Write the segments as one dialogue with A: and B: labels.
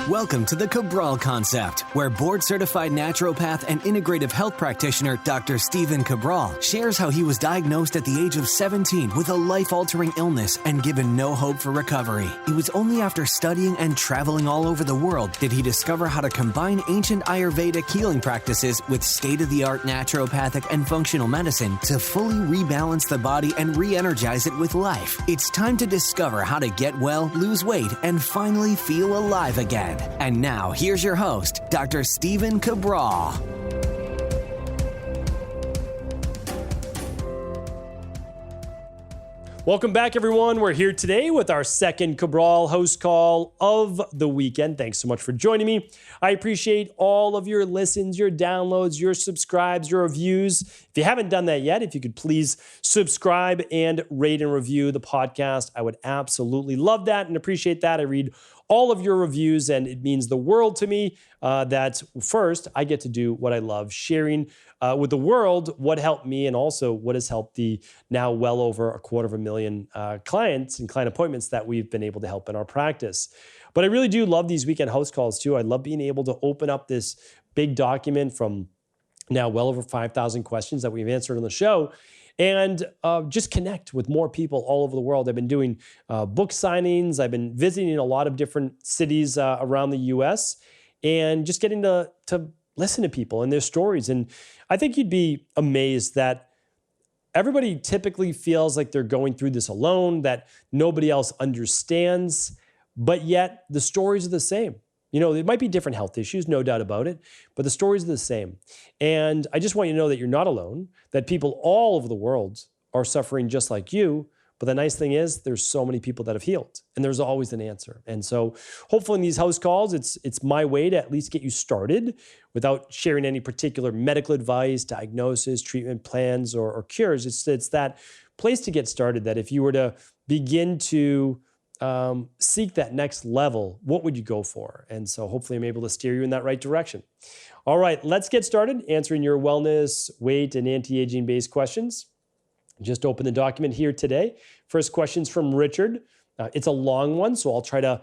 A: Welcome to the Cabral Concept, where board-certified naturopath and integrative health practitioner Dr. Stephen Cabral shares how he was diagnosed at the age of 17 with a life-altering illness and given no hope for recovery. It was only after studying and traveling all over the world did he discover how to combine ancient Ayurvedic healing practices with state-of-the-art naturopathic and functional medicine to fully rebalance the body and re-energize it with life. It's time to discover how to get well, lose weight, and finally feel alive again. And now, here's your host, Dr. Stephen Cabral.
B: Welcome back, everyone. We're here today with our second Cabral HouseCall of the weekend. Thanks so much for joining me. I appreciate all of your listens, your downloads, your subscribes, your reviews. If you haven't done that yet, if you could please subscribe and rate and review the podcast, I would absolutely love that and appreciate that. I read all of your reviews, and it means the world to me that first, I get to do what I love, sharing with the world what helped me and also what has helped the now well over 250,000 clients and client appointments that we've been able to help in our practice. But I really do love these weekend house calls too. I love being able to open up this big document from now well over 5,000 questions that we've answered on the show and just connect with more people all over the world. I've been doing book signings. I've been visiting a lot of different cities around the U.S. and just getting to listen to people and their stories. And I think you'd be amazed that everybody typically feels like they're going through this alone, that nobody else understands, but yet the stories are the same. You know, there might be different health issues, no doubt about it, but the stories are the same. And I just want you to know that you're not alone, that people all over the world are suffering just like you. But the nice thing is there's so many people that have healed, and there's always an answer. And so hopefully in these house calls, it's my way to at least get you started without sharing any particular medical advice, diagnosis, treatment plans, or cures. It's that place to get started that if you were to begin to seek that next level, what would you go for? And so hopefully I'm able to steer you in that right direction. All right, let's get started answering your wellness, weight, and anti-aging based questions. Just open the document here today. First question's from Richard. It's a long one, so I'll try to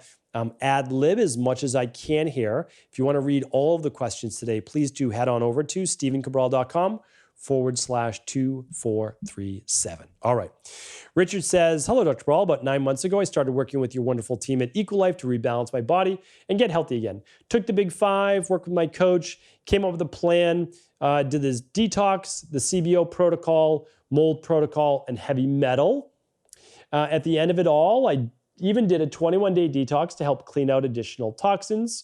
B: ad lib as much as I can here. If you want to read all of the questions today, please do head on over to stephencabral.com/2437. All right. Richard says, hello, Dr. Cabral. About 9 months ago, I started working with your wonderful team at Equilife to rebalance my body and get healthy again. Took the big 5, worked with my coach, came up with a plan, did this detox, the CBO protocol, mold protocol, and heavy metal. At the end of it all, I even did a 21-day detox to help clean out additional toxins.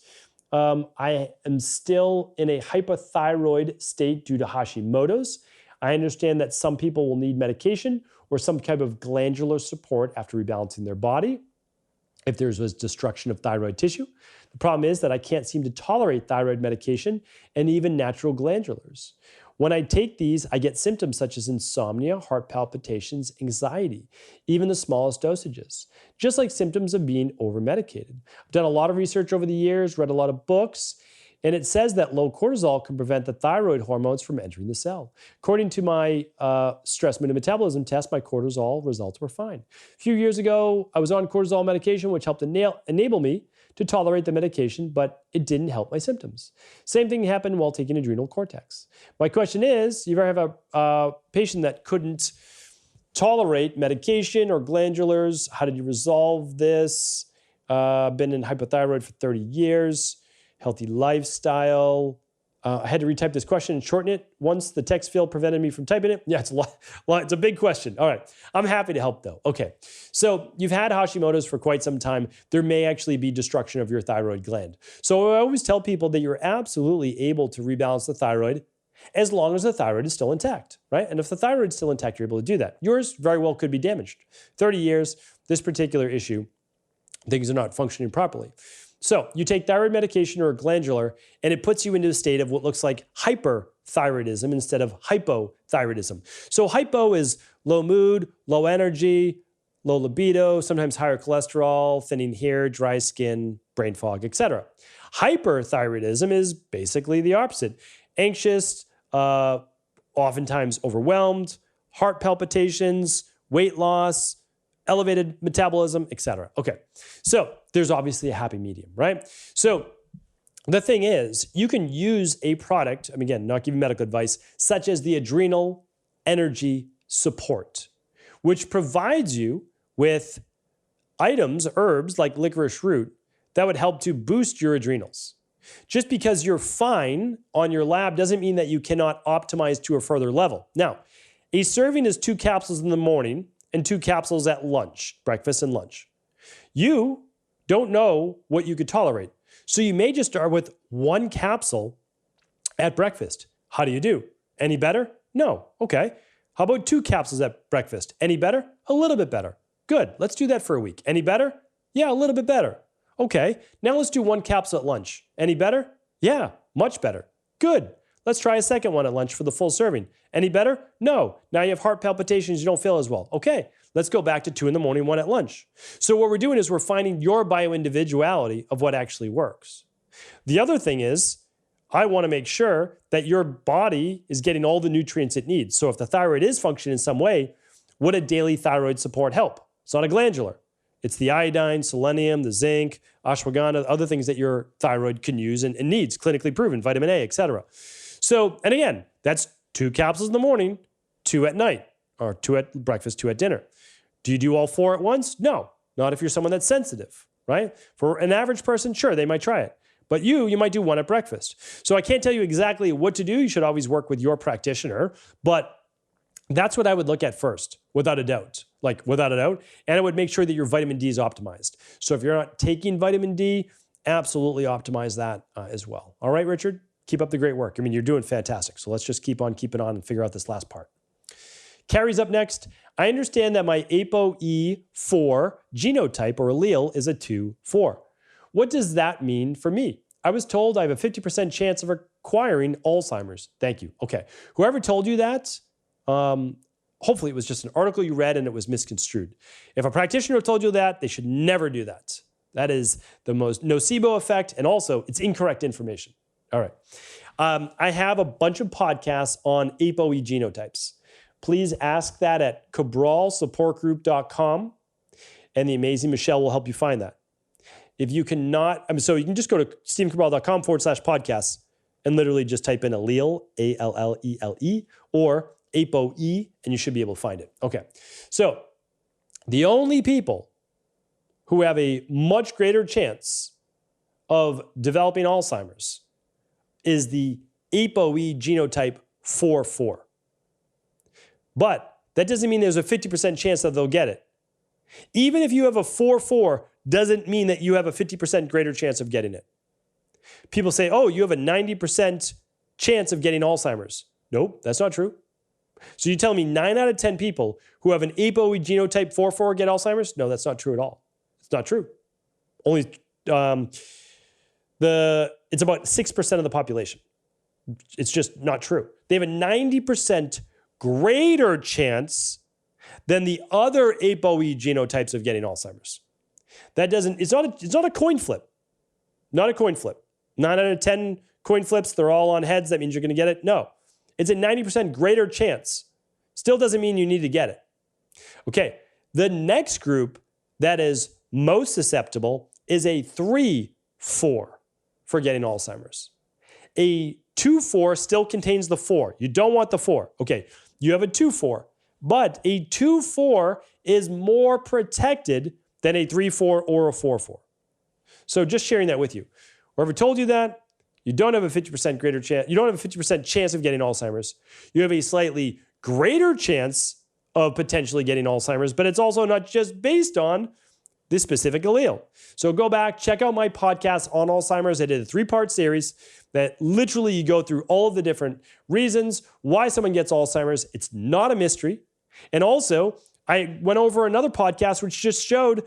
B: I am still in a hypothyroid state due to Hashimotos. I understand that some people will need medication or some type of glandular support after rebalancing their body if there was destruction of thyroid tissue. The problem is that I can't seem to tolerate thyroid medication and even natural glandulars. When I take these, I get symptoms such as insomnia, heart palpitations, anxiety, even the smallest dosages, just like symptoms of being overmedicated. I've done a lot of research over the years, read a lot of books, and it says that low cortisol can prevent the thyroid hormones from entering the cell. According to my stress metabolism test, my cortisol results were fine. A few years ago, I was on cortisol medication, which helped enable me to tolerate the medication, but it didn't help my symptoms. Same thing happened while taking adrenal cortex. My question is, you ever have a patient that couldn't tolerate medication or glandulars? How did you resolve this? Been in hypothyroid for 30 years, healthy lifestyle. I had to retype this question and shorten it once the text field prevented me from typing it. Yeah, it's a lot. It's a big question. All right. I'm happy to help though. Okay. So you've had Hashimotos for quite some time. There may actually be destruction of your thyroid gland. So I always tell people that you're absolutely able to rebalance the thyroid as long as the thyroid is still intact, right? And if the thyroid is still intact, you're able to do that. Yours very well could be damaged. 30 years, this particular issue, things are not functioning properly. So you take thyroid medication or a glandular, and it puts you into a state of what looks like hyperthyroidism instead of hypothyroidism. So hypo is low mood, low energy, low libido, sometimes higher cholesterol, thinning hair, dry skin, brain fog, etc. Hyperthyroidism is basically the opposite. Anxious, oftentimes overwhelmed, heart palpitations, weight loss, elevated metabolism, etc. Okay, so there's obviously a happy medium, right? So the thing is, you can use a product, I'm again, not giving medical advice, such as the Adrenal Energy Support, which provides you with items, herbs like licorice root, that would help to boost your adrenals. Just because you're fine on your lab doesn't mean that you cannot optimize to a further level. Now, a serving is 2 capsules in the morning and 2 capsules at lunch, breakfast and lunch. You don't know what you could tolerate. So you may just start with 1 capsule at breakfast. How do you do? Any better? No. Okay. How about 2 capsules at breakfast? Any better? A little bit better. Good. Let's do that for a week. Any better? Yeah, a little bit better. Okay. Now let's do 1 capsule at lunch. Any better? Yeah, much better. Good. Let's try a second one at lunch for the full serving. Any better? No. Now you have heart palpitations, you don't feel as well. Okay, let's go back to 2 in the morning, 1 at lunch. So what we're doing is we're finding your bioindividuality of what actually works. The other thing is, I want to make sure that your body is getting all the nutrients it needs. So if the thyroid is functioning in some way, would a daily thyroid support help? It's not a glandular. It's the iodine, selenium, the zinc, ashwagandha, other things that your thyroid can use and needs, clinically proven, vitamin A, etc. So, and again, that's 2 capsules in the morning, 2 at night, or 2 at breakfast, 2 at dinner. Do you do all 4 at once? No, not if you're someone that's sensitive, right? For an average person, sure, they might try it. But you might do 1 at breakfast. So I can't tell you exactly what to do. You should always work with your practitioner, but that's what I would look at first, without a doubt. Like without a doubt. And I would make sure that your vitamin D is optimized. So if you're not taking vitamin D, absolutely optimize that as well. All right, Richard? Keep up the great work. I mean, you're doing fantastic. So let's just keep on keeping on and figure out this last part. Carrie's up next. I understand that my APOe4 genotype or allele is a 2-4. What does that mean for me? I was told I have a 50% chance of acquiring Alzheimer's. Thank you. Okay. Whoever told you that, hopefully it was just an article you read and it was misconstrued. If a practitioner told you that, they should never do that. That is the most nocebo effect, and also it's incorrect information. All right. I have a bunch of podcasts on APOe genotypes. Please ask that at cabralsupportgroup.com, and the amazing Michelle will help you find that. If you cannot, so you can just go to stephencabral.com/podcasts and literally just type in allele, A-L-L-E-L-E, or APOe, and you should be able to find it. Okay. So the only people who have a much greater chance of developing Alzheimer's is the APOe genotype 4-4. But that doesn't mean there's a 50% chance that they'll get it. Even if you have a 4-4, doesn't mean that you have a 50% greater chance of getting it. People say, oh, you have a 90% chance of getting Alzheimer's. Nope, that's not true. So you tell me 9 out of 10 people who have an APOe genotype 4-4 get Alzheimer's? No, that's not true at all. It's not true. Only it's about 6% of the population. It's just not true. They have a 90% greater chance than the other APOe genotypes of getting Alzheimer's. It's not a coin flip. Not a coin flip. 9 out of 10 coin flips, they're all on heads. That means you're going to get it? No. It's a 90% greater chance. Still doesn't mean you need to get it. Okay. The next group that is most susceptible is a 3-4 for getting Alzheimer's. A 2-4 still contains the 4. You don't want the 4. Okay. You have a 2-4, but a 2-4 is more protected than a 3-4 or a 4-4. So just sharing that with you. Whoever told you that, you don't have a 50% greater chance. You don't have a 50% chance of getting Alzheimer's. You have a slightly greater chance of potentially getting Alzheimer's, but it's also not just based on this specific allele. So go back, check out my podcast on Alzheimer's. I did a 3-part series that literally you go through all of the different reasons why someone gets Alzheimer's. It's not a mystery. And also, I went over another podcast which just showed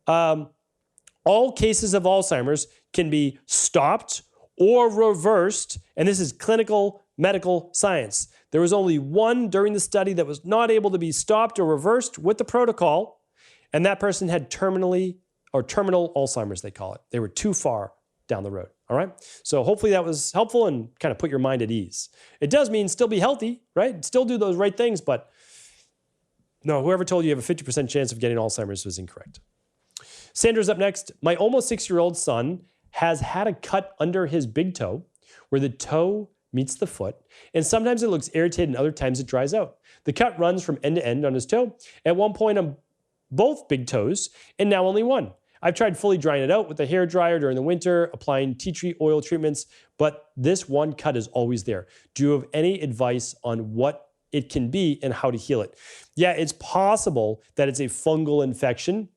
B: all cases of Alzheimer's can be stopped or reversed, and this is clinical medical science. There was only one during the study that was not able to be stopped or reversed with the protocol, and that person had terminal Alzheimer's, they call it. They were too far down the road, all right? So hopefully that was helpful and kind of put your mind at ease. It does mean still be healthy, right? Still do those right things, but No, whoever told you have a 50% chance of getting Alzheimer's was incorrect. Sandra's up next. My almost 6-year-old son has had a cut under his big toe where the toe meets the foot, and sometimes it looks irritated and other times it dries out. The cut runs from end to end on his toe, at one point on both big toes, and now only one. I've tried fully drying it out with a hair dryer during the winter, applying tea tree oil treatments, but this one cut is always there. Do you have any advice on what it can be and how to heal it? Yeah, it's possible that it's a fungal infection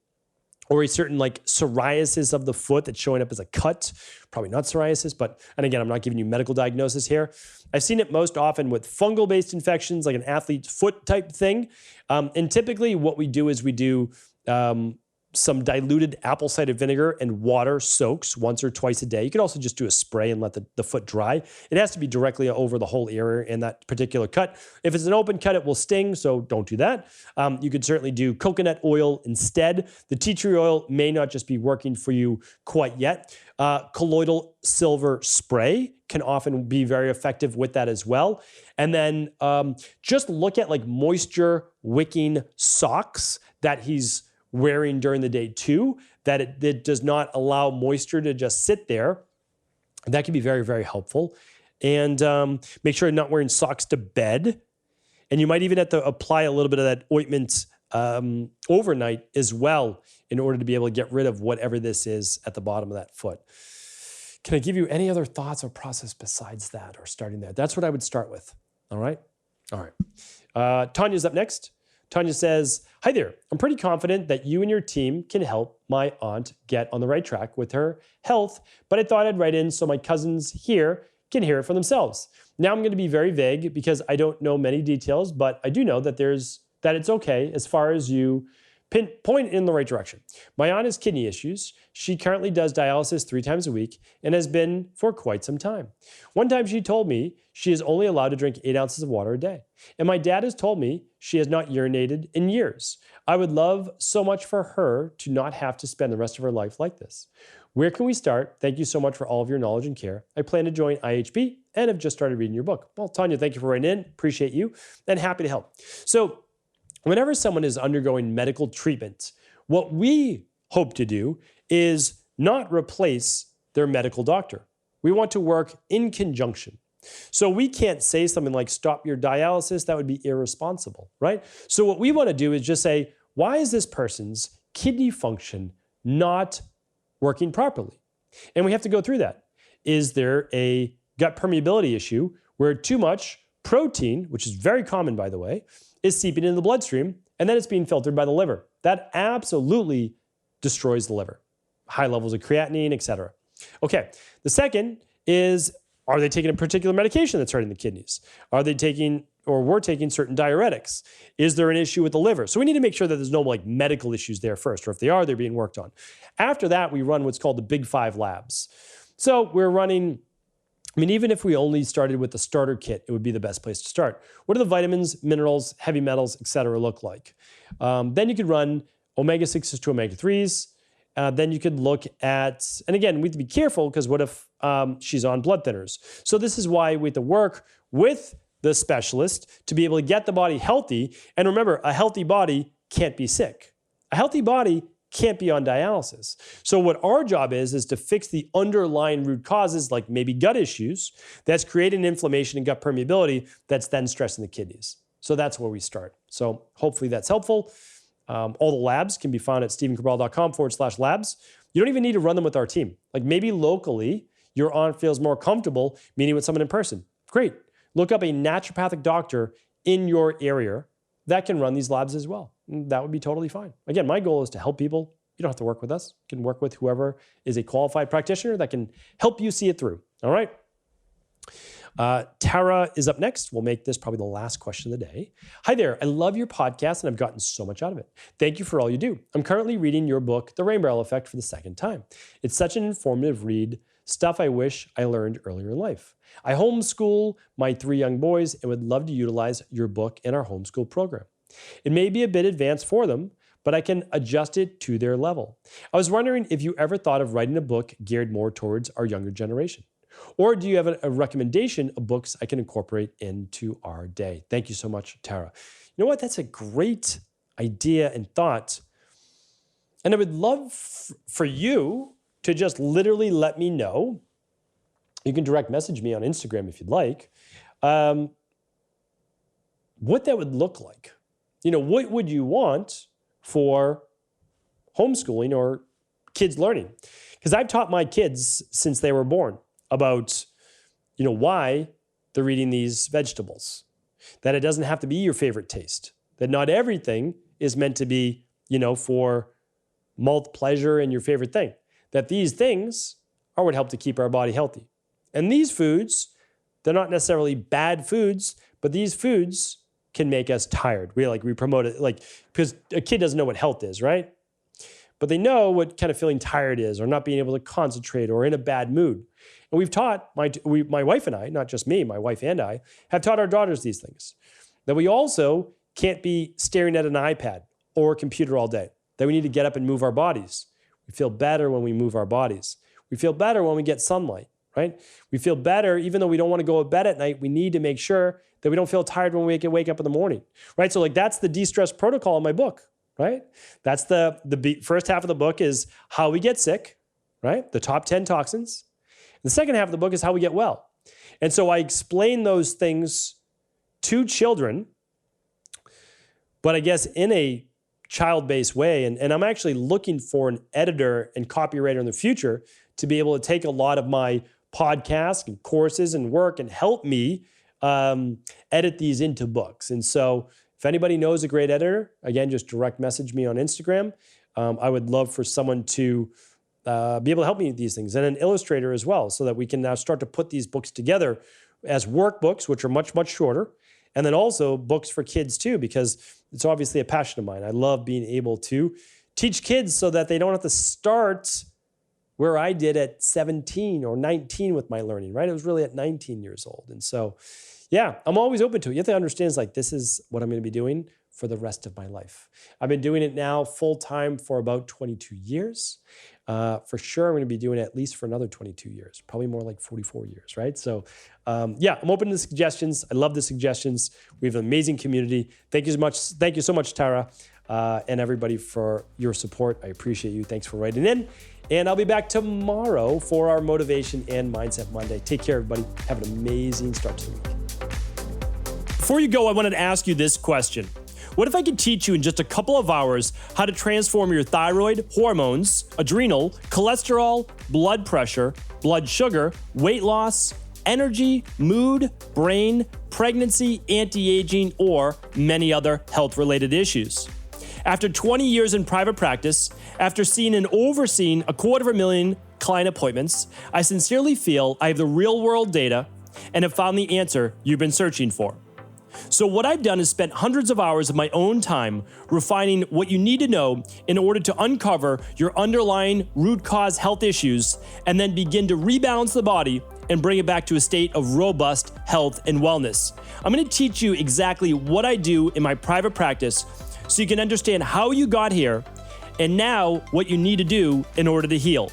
B: or a certain like psoriasis of the foot that's showing up as a cut. Probably not psoriasis, but, and again, I'm not giving you medical diagnosis here. I've seen it most often with fungal-based infections, like an athlete's foot type thing. And typically what we do is we do some diluted apple cider vinegar and water soaks once or twice a day. You could also just do a spray and let the foot dry. It has to be directly over the whole area in that particular cut. If it's an open cut, it will sting, so don't do that. You could certainly do coconut oil instead. The tea tree oil may not just be working for you quite yet. Colloidal silver spray can often be very effective with that as well. And then just look at like moisture wicking socks that he's wearing during the day too, that it does not allow moisture to just sit there. That can be very, very helpful. And make sure you're not wearing socks to bed. And you might even have to apply a little bit of that ointment overnight as well in order to be able to get rid of whatever this is at the bottom of that foot. Can I give you any other thoughts or process besides that or starting there? That's what I would start with. All right? All right. Tanya's up next. Tanya says, hi there. I'm pretty confident that you and your team can help my aunt get on the right track with her health, but I thought I'd write in so my cousins here can hear it for themselves. Now I'm going to be very vague because I don't know many details, but I do know that it's okay as far as you point in the right direction. My aunt has kidney issues. She currently does dialysis 3 times a week and has been for quite some time. One time she told me she is only allowed to drink 8 ounces of water a day. And my dad has told me she has not urinated in years. I would love so much for her to not have to spend the rest of her life like this. Where can we start? Thank you so much for all of your knowledge and care. I plan to join IHB and have just started reading your book. Well, Tanya, thank you for writing in. Appreciate you and happy to help. So whenever someone is undergoing medical treatment, what we hope to do is not replace their medical doctor. We want to work in conjunction. So we can't say something like, stop your dialysis. That would be irresponsible, right? So what we want to do is just say, why is this person's kidney function not working properly? And we have to go through that. Is there a gut permeability issue where too much protein, which is very common, by the way, is seeping into the bloodstream, and then it's being filtered by the liver? That absolutely destroys the liver. High levels of creatinine, et cetera. Okay, the second is, are they taking a particular medication that's hurting the kidneys? Are they taking, or we're taking certain diuretics? Is there an issue with the liver? So we need to make sure that there's no like medical issues there first, or if they are, they're being worked on. After that, we run what's called the Big 5 labs. So we're running, even if we only started with the starter kit, it would be the best place to start. What do the vitamins, minerals, heavy metals, et cetera look like? Then you could run omega-6s to omega-3s. Then you could look at, and again, we have to be careful because what if she's on blood thinners? So this is why we have to work with the specialist to be able to get the body healthy. And remember, a healthy body can't be sick. A healthy body can't be on dialysis. So what our job is to fix the underlying root causes, like maybe gut issues, that's creating inflammation and gut permeability that's then stressing the kidneys. So that's where we start. So hopefully that's helpful. All the labs can be found at stephencabral.com/labs. You don't even need to run them with our team. Like maybe locally, your aunt feels more comfortable meeting with someone in person. Great. Look up a naturopathic doctor in your area that can run these labs as well. That would be totally fine. Again, my goal is to help people. You don't have to work with us. You can work with whoever is a qualified practitioner that can help you see it through. All right. Tara is up next. We'll make this probably the last question of the day. Hi there. I love your podcast and I've gotten so much out of it. Thank you for all you do. I'm currently reading your book, The Rainbow Effect, for the second time. It's such an informative read, stuff I wish I learned earlier in life. I homeschool my 3 young boys and would love to utilize your book in our homeschool program. It may be a bit advanced for them, but I can adjust it to their level. I was wondering if you ever thought of writing a book geared more towards our younger generation. Or do you have a recommendation of books I can incorporate into our day? Thank you so much, Tara. You know what? That's a great idea and thought. And I would love for you to just literally let me know. You can direct message me on Instagram if you'd like. What that would look like. What would you want for homeschooling or kids learning? Because I've taught my kids since they were born about, why they're eating these vegetables, that it doesn't have to be your favorite taste, that not everything is meant to be, for malt pleasure and your favorite thing, that these things are what help to keep our body healthy. And these foods, they're not necessarily bad foods, but these foods can make us tired. We promote it because a kid doesn't know what health is, right? But they know what kind of feeling tired is, or not being able to concentrate, or in a bad mood. And we've taught, my wife and I, not just me, my wife and I, have taught our daughters these things. That we also can't be staring at an iPad or a computer all day. That we need to get up and move our bodies. We feel better when we move our bodies. We feel better when we get sunlight, right? We feel better, even though we don't want to go to bed at night, we need to make sure that we don't feel tired when we wake up in the morning, right? So that's the de-stress protocol in my book, right? That's the first half of the book is how we get sick, right? The top 10 toxins. The second half of the book is how we get well. And so I explain those things to children, but I guess in a child-based way. And I'm actually looking for an editor and copywriter in the future to be able to take a lot of my podcasts and courses and work and help me edit these into books. And so if anybody knows a great editor, again, just direct message me on Instagram. I would love for someone to be able to help me with these things, and an illustrator as well, so that we can now start to put these books together as workbooks, which are much, much shorter, and then also books for kids too, because it's obviously a passion of mine. I love being able to teach kids so that they don't have to start where I did at 17 or 19 with my learning, right? It was really at 19 years old. And so, yeah, I'm always open to it. You have to understand, this is what I'm going to be doing for the rest of my life. I've been doing it now full-time for about 22 years. For sure, I'm going to be doing it at least for another 22 years, probably more like 44 years, right? So, I'm open to suggestions. I love the suggestions. We have an amazing community. Thank you so much. Thank you so much, Tara, and everybody for your support. I appreciate you. Thanks for writing in. And I'll be back tomorrow for our Motivation and Mindset Monday. Take care, everybody. Have an amazing start to the week. Before you go, I wanted to ask you this question. What if I could teach you in just a couple of hours how to transform your thyroid, hormones, adrenal, cholesterol, blood pressure, blood sugar, weight loss, energy, mood, brain, pregnancy, anti-aging, or many other health-related issues? After 20 years in private practice, after seeing and overseeing 250,000 client appointments, I sincerely feel I have the real-world data and have found the answer you've been searching for. So what I've done is spent hundreds of hours of my own time refining what you need to know in order to uncover your underlying root cause health issues and then begin to rebalance the body and bring it back to a state of robust health and wellness. I'm going to teach you exactly what I do in my private practice so you can understand how you got here and now what you need to do in order to heal.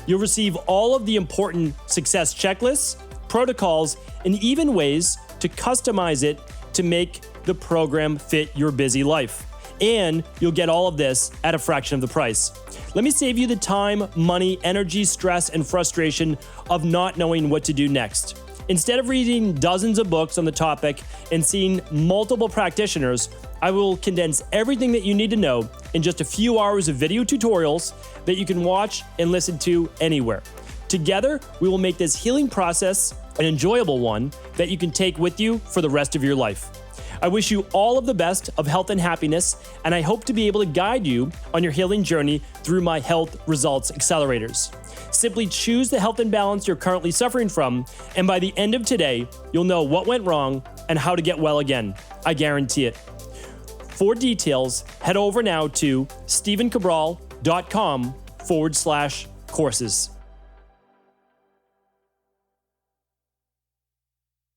B: You'll receive all of the important success checklists, protocols, and even ways to customize it to make the program fit your busy life. And you'll get all of this at a fraction of the price. Let me save you the time, money, energy, stress, and frustration of not knowing what to do next. Instead of reading dozens of books on the topic and seeing multiple practitioners, I will condense everything that you need to know in just a few hours of video tutorials that you can watch and listen to anywhere. Together, we will make this healing process an enjoyable one that you can take with you for the rest of your life. I wish you all of the best of health and happiness, and I hope to be able to guide you on your healing journey through my Health Results Accelerators. Simply choose the health imbalance you're currently suffering from, and by the end of today, you'll know what went wrong and how to get well again. I guarantee it. For details, head over now to stevencabral.com/courses.